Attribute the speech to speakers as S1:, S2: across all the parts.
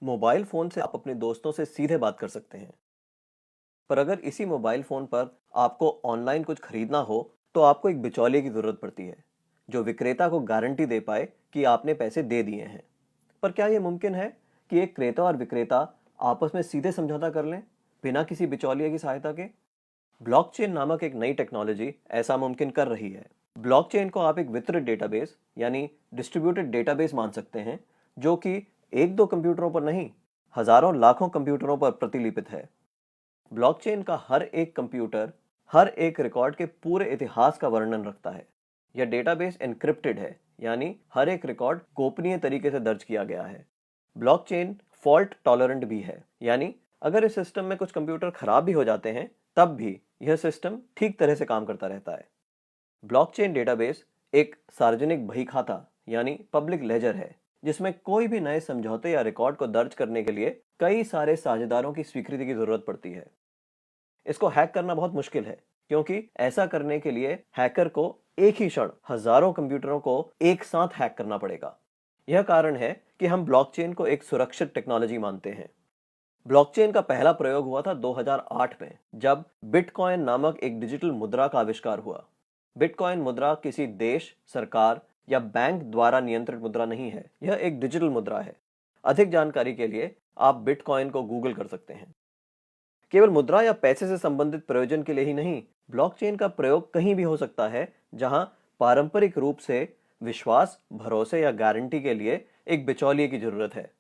S1: Mobile phone से आप अपने दोस्तों से सीधे बात कर सकते हैं। पर अगर इसी मोबाइल फोन पर आपको ऑनलाइन कुछ खरीदना हो तो आपको एक बिचौलिए की जरूरत पड़ती है, जो विक्रेता को गारंटी दे पाए कि आपने पैसे दे दिए हैं। पर क्या यह मुमकिन है कि एक क्रेता और विक्रेता आपस में सीधे समझौता कर लें, बिना किसी बिचौलिए की सहायता के? ब्लॉकचेन नामक एक नई टेक्नोलॉजी ऐसा मुमकिन कर रही है। ब्लॉकचेन को आप एक वितरित डेटाबेस यानी डिस्ट्रीब्यूटेड डेटाबेस मान सकते हैं, जो कि एक दो कंप्यूटरों पर नहीं, हजारों लाखों कंप्यूटरों पर प्रतिलिपित है। ब्लॉकचेन का हर एक कंप्यूटर हर एक रिकॉर्ड के पूरे इतिहास का वर्णन रखता है। यह डेटाबेस एन्क्रिप्टेड है, यानी हर एक रिकॉर्ड गोपनीय तरीके से दर्ज किया गया है। ब्लॉकचेन फॉल्ट टॉलरेंट भी है, यानी अगर इस सिस्टम में कुछ कंप्यूटर खराब भी हो जाते हैं, तब भी यह सिस्टम ठीक तरह से काम करता रहता है। ब्लॉकचेन डेटाबेस एक सार्वजनिक बही खाता यानी पब्लिक लेजर है, जिसमें कोई भी नए समझौते या रिकॉर्ड को दर्ज करने के लिए कई सारे साझेदारों की स्वीकृति की जरूरत पड़ती है। इसको हैक करना बहुत मुश्किल है, क्योंकि ऐसा करने के लिए हैकर को एक ही क्षण हजारों कंप्यूटरों को एक साथ हैक करना पड़ेगा। यह कारण है कि हम ब्लॉकचेन को एक सुरक्षित टेक्नोलॉजी मानते हैं। ब्लॉकचेन का पहला प्रयोग हुआ था 2008 में, जब बिटकॉइन नामक एक डिजिटल मुद्रा का आविष्कार हुआ। बिटकॉइन मुद्रा किसी देश, सरकार या बैंक द्वारा नियंत्रित मुद्रा नहीं है, यह एक डिजिटल मुद्रा है। अधिक जानकारी के लिए आप बिटकॉइन को गूगल कर सकते हैं। केवल मुद्रा या पैसे से संबंधित प्रयोजन के लिए ही नहीं, ब्लॉकचेन का प्रयोग कहीं भी हो सकता है जहां पारंपरिक रूप से विश्वास, भरोसे या गारंटी के लिए एक बिचौलिए की जरूरत है।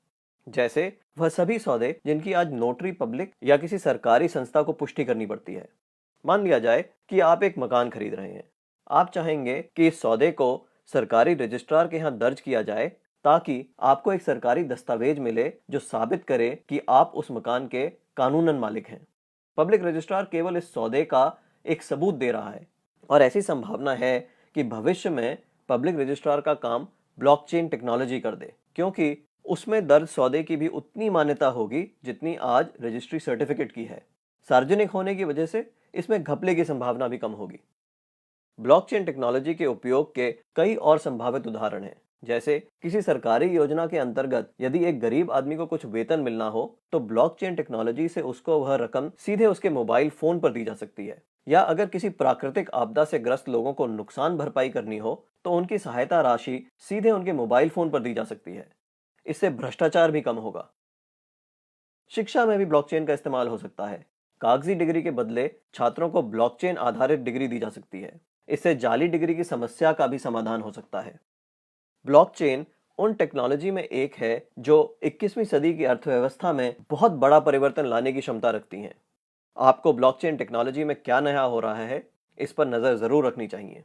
S1: जैसे वह सभी सौदे जिनकी आज नोटरी पब्लिक या किसी सरकारी संस्था को पुष्टि करनी पड़ती है। मान लिया जाए कि आप एक मकान खरीद रहे हैं। आप चाहेंगे कि इस सौदे को सरकारी रजिस्ट्रार के यहाँ दर्ज किया जाए, ताकि आपको एक सरकारी दस्तावेज मिले जो साबित करे कि आप उस मकान के कानूनन मालिक हैं। पब्लिक रजिस्ट्रार केवल इस सौदे का एक सबूत दे रहा है, और ऐसी संभावना है कि भविष्य में पब्लिक रजिस्ट्रार का काम ब्लॉकचेन टेक्नोलॉजी कर दे, क्योंकि उसमें दर्ज सौदे की भी उतनी मान्यता होगी जितनी आज रजिस्ट्री सर्टिफिकेट की है। सार्वजनिक होने की वजह से इसमें घपले की संभावना भी कम होगी। ब्लॉकचेन टेक्नोलॉजी के उपयोग के कई और संभावित उदाहरण हैं। जैसे किसी सरकारी योजना के अंतर्गत यदि एक गरीब आदमी को कुछ वेतन मिलना हो, तो ब्लॉकचेन टेक्नोलॉजी से उसको वह रकम सीधे उसके मोबाइल फोन पर दी जा सकती है। या अगर किसी प्राकृतिक आपदा से ग्रस्त लोगों को नुकसान भरपाई करनी हो, तो उनकी सहायता राशि सीधे उनके मोबाइल फोन पर दी जा सकती है। इससे भ्रष्टाचार भी कम होगा। शिक्षा में भी ब्लॉकचेन का इस्तेमाल हो सकता है। कागजी डिग्री के बदले छात्रों को ब्लॉकचेन आधारित डिग्री दी जा सकती है। इससे जाली डिग्री की समस्या का भी समाधान हो सकता है। ब्लॉकचेन उन टेक्नोलॉजी में एक है जो 21वीं सदी की अर्थव्यवस्था में बहुत बड़ा परिवर्तन लाने की क्षमता रखती हैं। आपको ब्लॉकचेन टेक्नोलॉजी में क्या नया हो रहा है, इस पर नजर जरूर रखनी चाहिए।